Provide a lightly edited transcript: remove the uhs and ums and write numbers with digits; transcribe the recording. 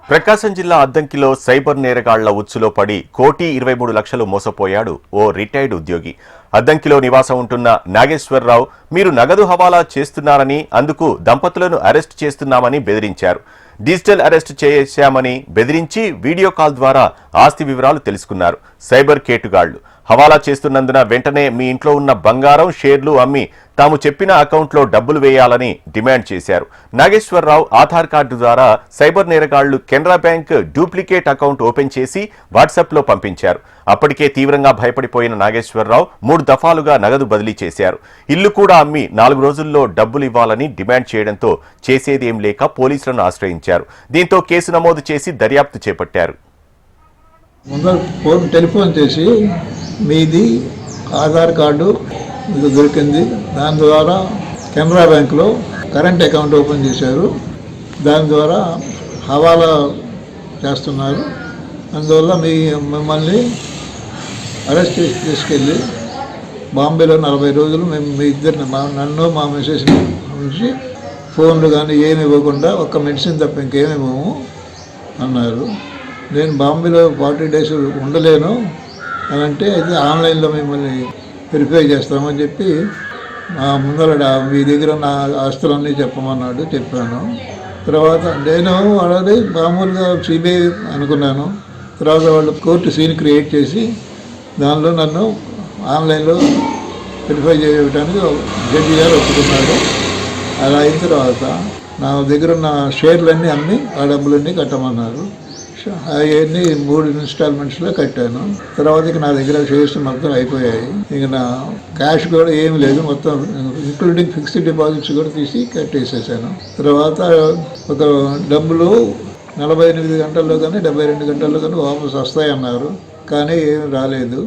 ప్రకాశం జిల్లా అద్దంకిలో సైబర్ నేరగాళ్ల ఉచ్చులో పడి 1,23,00,000 మోసపోయాడు ఓ రిటైర్డ్ ఉద్యోగి. అద్దంకిలో నివాసం ఉంటున్న నాగేశ్వరరావు మీరు నగదు హవాలా చేస్తున్నారని, అందుకు దంపతులను అరెస్ట్ చేస్తున్నామని బెదిరించారు. డిజిటల్ అరెస్ట్ చేశామని బెదిరించి వీడియో కాల్ ద్వారా ఆస్తి వివరాలు తెలుసుకున్నారు. సైబర్ కేటుగాళ్లు హవాలా చేస్తున్నందున వెంటనే మీ ఇంట్లో ఉన్న బంగారం, షేర్లు అమ్మి తాము చెప్పిన అకౌంట్లో డబ్బులు వేయాలని డిమాండ్ చేశారు. నాగేశ్వరరావు ఆధార్ కార్డు ద్వారా సైబర్ నేరగాళ్లు Canara bank duplicate account open చేసి వాట్సాప్లో పంపించారు. అప్పటికే తీవ్రంగా భయపడిపోయిన నాగేశ్వరరావు 3 దఫాలుగా నగదు బదిలీ చేశారు. ఇల్లు కూడా అమ్మి 4 రోజుల్లో డబ్బులు ఇవ్వాలని డిమాండ్ చేయడంతో చేసేదేం లేక పోలీసులను ఆశ్రయించారు. దీంతో కేసు నమోదు చేసి దర్యాప్తు చేపట్టారు. టెలిఫోన్ చేసి మీది ఆధార్ కార్డు మీకు దొరికింది, దాని ద్వారా కెనరా బ్యాంక్లో కరెంట్ అకౌంట్ ఓపెన్ చేశారు, దాని ద్వారా హవాలా చేస్తున్నారు, అందువల్ల మిమ్మల్ని అరెస్ట్ చేసి తీసుకెళ్ళి బాంబేలో 40 రోజులు మేము మీ ఇద్దరిని నన్ను మా మిసెస్ని ఉంచి ఫోన్లు కానీ ఏమి ఇవ్వకుండా ఒక్క మెడిసిన్ తప్ప ఇంకేమి ఇవ్వము అన్నారు. నేను బాంబేలో 40 డేస్ ఉండలేను అని అంటే, అయితే ఆన్లైన్లో మిమ్మల్ని వెరిఫై చేస్తామని చెప్పి ముందర మీ దగ్గర నా ఆస్తులన్నీ చెప్పమన్నాడు. చెప్పాను. తర్వాత నేను వాళ్ళది మామూలుగా సిబిఐ అనుకున్నాను. తర్వాత వాళ్ళు కోర్టు సీన్ క్రియేట్ చేసి దానిలో నన్ను ఆన్లైన్లో వెరిఫై చేయడానికి జడ్జి గారు ఒప్పుకున్నాడు. అలా అయిన తర్వాత నా దగ్గర ఉన్న షేర్లన్నీ అమ్మి ఆ డబ్బులన్నీ కట్టమన్నారు. అవన్నీ 3 ఇన్స్టాల్మెంట్స్లో కట్టాను. తర్వాత ఇక నా దగ్గర షేర్స్ మొత్తం అయిపోయాయి. ఇక నా క్యాష్ కూడా ఏమి లేదు, మొత్తం ఇంక్లూడింగ్ ఫిక్స్డ్ డిపాజిట్స్ కూడా తీసి కట్టేసేసాను. తర్వాత ఒక డబ్బులు 48 గంటల్లో కానీ 72 గంటల్లో కానీ వాపసు వస్తాయన్నారు, కానీ ఏమి రాలేదు.